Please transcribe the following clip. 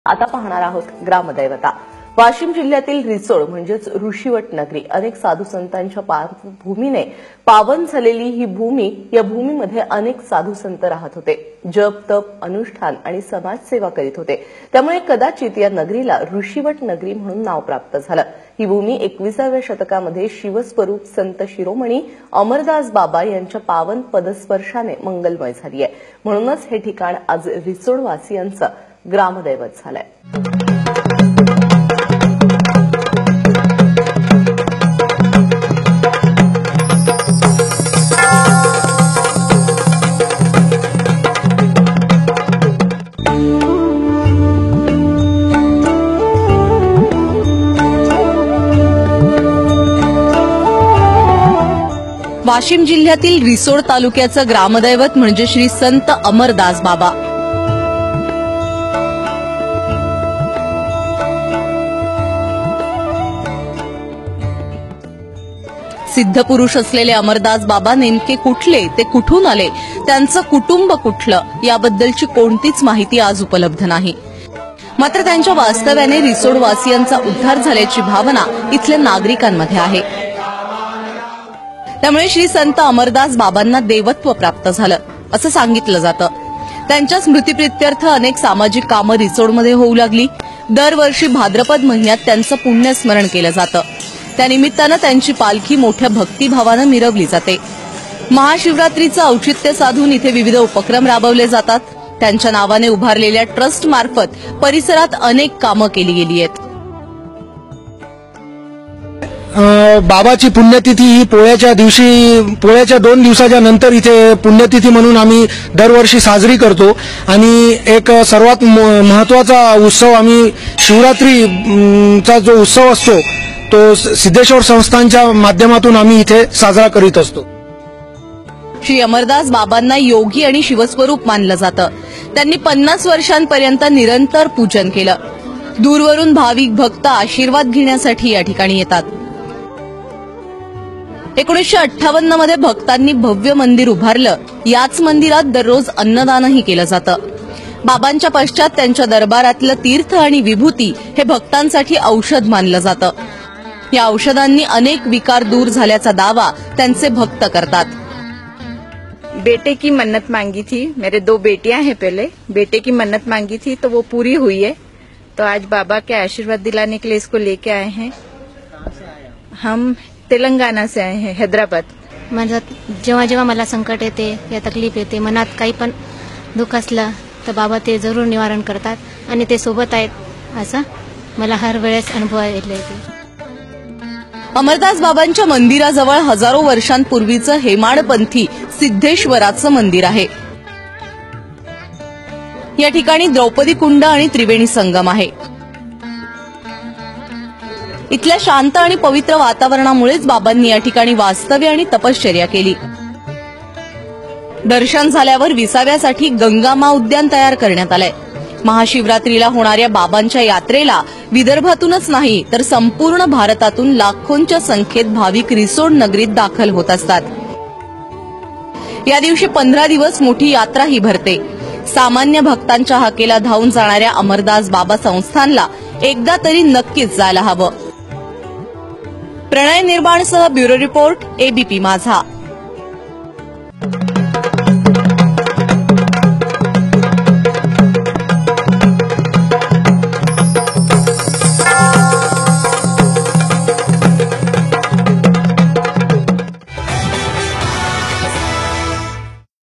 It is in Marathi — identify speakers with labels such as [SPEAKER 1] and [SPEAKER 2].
[SPEAKER 1] आता पाहणार आहोत ग्रामदैवता। वाशिम जिल्ह्यातील रिसोड म्हणजेच ऋषीवट नगरी अनेक साधू संतांच्या भूमीने पावन झालेली ही भूमी, या भूमीमध्ये अनेक साधू संत राहत होते, जप तप अनुष्ठान आणि समाजसेवा करीत होते। त्यामुळे कदाचित या नगरीला ऋषीवट नगरी म्हणून नाव प्राप्त झालं। ही भूमी 21व्या शतकामध्ये शिवस्वरूप संत शिरोमणी अमरदास बाबा यांच्या पावन पदस्पर्शाने मंगलमय झाली आहे। म्हणूनच हे ठिकाण आज रिसोड वासियांचं ग्रामदैवत झालंय। वाशिम जिल्ह्यातील रिसोड तालुक्याचं ग्रामदैवत म्हणजे श्री संत अमरदास बाबा। सिद्ध पुरुष असलेले अमरदास बाबा नेमके कुठले, ते कुठून आले, त्यांचं कुटुंब कुठलं याबद्दलची कोणतीच माहिती आज उपलब्ध नाही। मात्र त्यांच्या वास्तव्याने रिसोड वासियांचा उद्धार झाल्याची भावना इथल्या नागरिकांमध्ये आहे। त्यामुळे श्री संत अमरदास बाबांना देवत्व प्राप्त झालं असं सांगितलं जातं। त्यांच्या स्मृतिप्रित्यर्थ अनेक सामाजिक कामं रिसोडमध्ये होऊ लागली। दरवर्षी भाद्रपद महिन्यात त्यांचं पुण्यस्मरण केलं जातं। त्यानिमित्तानं त्यांची पालखी मोठ्या भक्तिभावानं मिरवली जाते। महाशिवरात्रीचं औचित्य साधून इथे विविध उपक्रम राबवले जातात। त्यांच्या नावाने उभारलेल्या ट्रस्ट मार्फत परिसरात अनेक कामं केली गेली आहेत।
[SPEAKER 2] बाबाची पुण्यतिथी ही पोळ्याच्या 2 दिवसाच्या नंतर इथे पुण्यतिथी म्हणून आम्ही दरवर्षी साजरी करतो आणि एक सर्वात महत्त्वाचा उत्सव आम्ही शिवरात्रीचा जो उत्सव असतो तो सिद्धेश्वर संस्थांच्या माध्यमातून आम्ही इथे साजरा करीत असतो।
[SPEAKER 1] श्री अमरदास बाबांना योगी आणि शिवस्वरूप मानलं जातं। त्यांनी 50 वर्षांपर्यंत निरंतर पूजन केलं। दूरवरून भाविक भक्त आशीर्वाद घेण्यासाठी या ठिकाणी येतात। 1958 मध्ये भक्तांनी भव्य मंदिर उभारलं। याच मंदिरात दररोज अन्नदानही केलं जातं। बाबांच्या पश्चात त्यांच्या दरबारातलं तीर्थ आणि विभूती हे भक्तांसाठी औषध मानलं जातं। या औषधांनी अनेक विकार दूर झाल्याचा दावा त्यांचे भक्त करतात।
[SPEAKER 3] बेटे की मन्नत मांगी थी, मेरे 2 बेटियां हैं। पहले बेटे की मन्नत मांगी थी तो वो पूरी हुई है। तो आज बाबा के आशीर्वाद दिलाने के लिए इसको लेके आए हैं। हम तेलंगाना से आए हैं, हैदराबाद।
[SPEAKER 4] जेव्हा जेव्हा मला संकट येते या तकलीफ येते, मनात काही पण दुःख असलं तर बाबा ते जरूर निवारण करतात आणि ते सोबत आहेत असं मला हर वेळेस अनुभव येतो।
[SPEAKER 1] अमरदास बाबांच्या मंदिराजवळ हजारो वर्षांपूर्वीचं हेमाडपंथी सिद्धेश्वराचं मंदिर आहे। या ठिकाणी द्रौपदी कुंड आणि त्रिवेणी संगम आहे। इथल्या शांत आणि पवित्र वातावरणामुळेच बाबांनी या ठिकाणी वास्तव्य आणि तपश्चर्या केली। दर्शन झाल्यावर विसाव्यासाठी गंगामा उद्यान तयार करण्यात आलंय। महाशिवरात्रीला होणाऱ्या बाबांच्या यात्रेला विदर्भातूनच नाही तर संपूर्ण भारतातून लाखोंच्या संख्येत भाविक रिसोड नगरीत दाखल होत असतात। या दिवशी 15 दिवस मोठी यात्राही भरते। सामान्य भक्तांच्या हाकेला धावून जाणाऱ्या अमरदास बाबा संस्थानला एकदा तरी नक्कीच जायला हवं। प्रणय निर्माणसह ब्युरो रिपोर्ट, एबीपी माझा।